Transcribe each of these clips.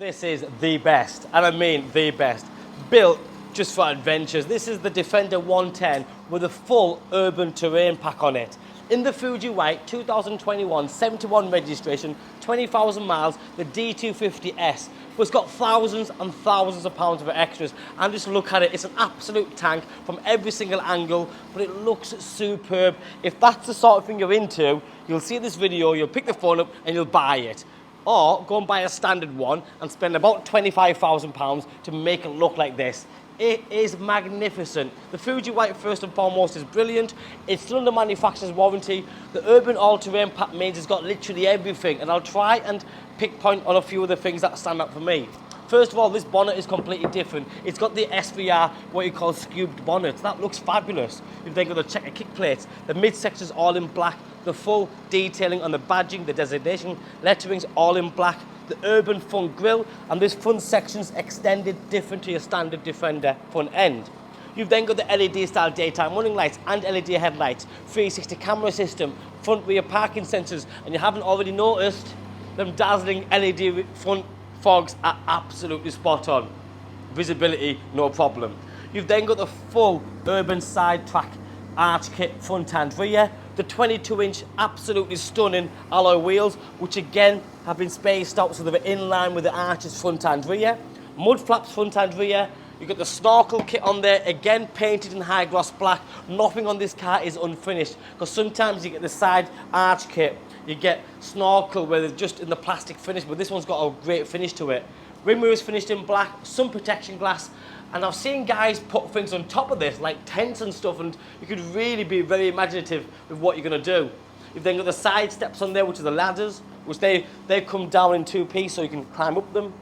This is the best, and I mean the best, built just for adventures. This is the Defender 110 with a full urban terrain pack on it. In the Fuji White 2021 71 registration, 20,000 miles, the D250S. But it's got thousands and thousands of pounds of extras. And just look at it, it's an absolute tank from every single angle, but it looks superb. If that's the sort of thing you're into, you'll see this video, you'll pick the phone up and you'll buy it. Or go and buy a standard one and spend about £25,000 to make it look like this. It is magnificent. The Fuji White, first and foremost, is brilliant. It's still under manufacturer's warranty. The urban all-terrain pack means it's got literally everything, and I'll try and pick point on a few of the things that stand out for me. First of all, this bonnet is completely different. It's got the SVR, what you call scubed bonnet. That looks fabulous. You've then got the checker kick plates. The mid-section's all in black. The full detailing on the badging, the designation, lettering's all in black. The urban front grille, and this front section's extended different to your standard Defender front end. You've then got the LED style daytime running lights and LED headlights, 360 camera system, front rear parking sensors, and you haven't already noticed, them dazzling LED front fogs are absolutely spot on. Visibility, no problem. You've then got the full urban side track arch kit front and rear, the 22-inch absolutely stunning alloy wheels, which again have been spaced out so they're in line with the arches front and rear, mud flaps front and rear. You've got the snorkel kit on there, again painted in high gloss black. Nothing on this car is unfinished, because sometimes you get the side arch kit, you get snorkel where they're just in the plastic finish, but this one's got a great finish to it. Rim mirrors finished in black, sun protection glass, and I've seen guys put things on top of this, like tents and stuff, and you could really be very imaginative with what you're going to do. You've then got the side steps on there, which are the ladders, which they come down in two pieces so you can climb up them.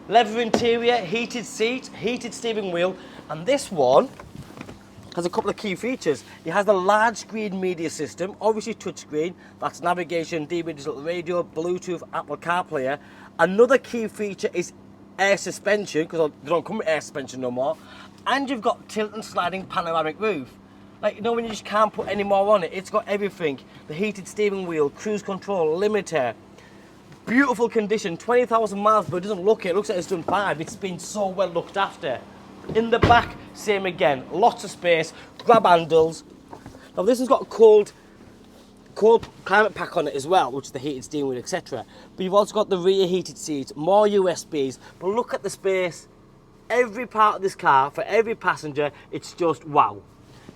Leather interior, heated seat, heated steering wheel, and this one has a couple of key features. It has the large screen media system, obviously touchscreen, that's navigation, DB digital radio, Bluetooth, Apple CarPlay. Another key feature is air suspension, because they don't come with air suspension no more. And you've got tilt and sliding panoramic roof. Like, you know, when you just can't put any more on it, it's got everything. The heated steering wheel, cruise control, limiter. Beautiful condition, 20,000 miles, but it doesn't look it. It looks like it's done 5. It's been so well looked after. In the back, same again. Lots of space, grab handles. Now this has got a cold climate pack on it as well, which is the heated steering wheel, etc. But you've also got the rear heated seats, more USBs. But look at the space. Every part of this car, for every passenger, it's just wow.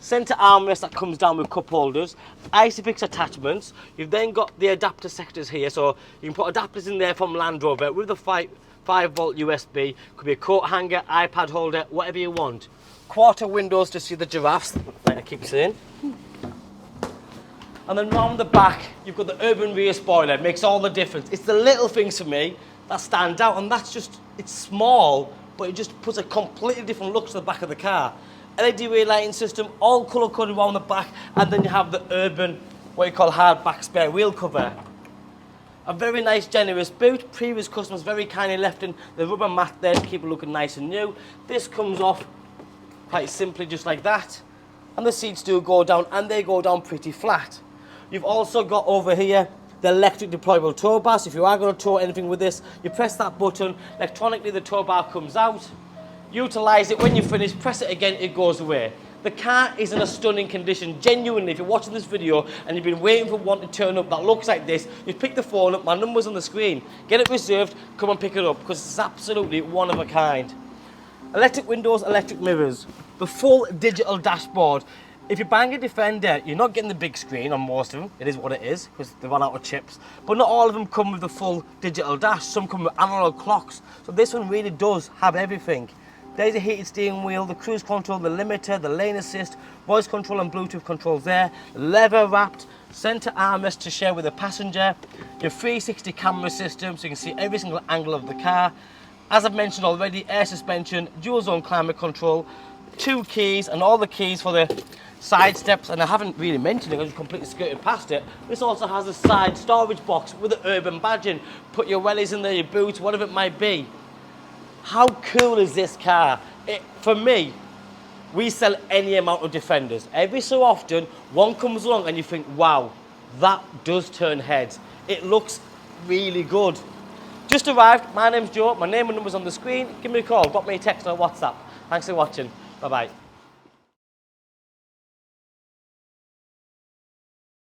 Centre armrest that comes down with cup holders, Isofix attachments. You've then got the adapter sectors here, so you can put adapters in there from Land Rover with the 5-volt USB. Could be a coat hanger, iPad holder, whatever you want. Quarter windows to see the giraffes, like I keep saying. And then round the back, you've got the urban rear spoiler. It makes all the difference. It's the little things for me that stand out, and that's just, it's small, but it just puts a completely different look to the back of the car. LED rear lighting system, all colour coded around the back, and then you have the urban, what you call hardback spare wheel cover. A very nice, generous boot. Previous customers very kindly left in the rubber mat there to keep it looking nice and new. This comes off quite simply just like that, and the seats do go down, and they go down pretty flat. You've also got over here the electric deployable Towbar, so if you are going to tow anything with this, you press that button, electronically the Towbar comes out. Utilise it, when you finish, press it again, it goes away. The car is in a stunning condition. Genuinely, if you're watching this video and you've been waiting for one to turn up that looks like this, you pick the phone up, my number's on the screen. Get it reserved, come and pick it up, because it's absolutely one of a kind. Electric windows, electric mirrors. The full digital dashboard. If you're buying a Defender, you're not getting the big screen on most of them. It is what it is, because they run out of chips. But not all of them come with the full digital dash. Some come with analog clocks. So this one really does have everything. There's a heated steering wheel, the cruise control, the limiter, the lane assist, voice control and Bluetooth controls there, leather wrapped, centre armrest to share with the passenger, your 360 camera system so you can see every single angle of the car. As I've mentioned already, air suspension, dual zone climate control, 2 keys, and all the keys for the side steps, and I haven't really mentioned it, I just completely skirted past it. This also has a side storage box with the urban badging. Put your wellies in there, your boots, whatever it might be. How cool is this car? For me, we sell any amount of Defenders. Every so often, one comes along and you think, wow, that does turn heads. It looks really good. Just arrived. My name's Joe. My name and number's on the screen. Give me a call. Drop me a text or WhatsApp. Thanks for watching. Bye-bye.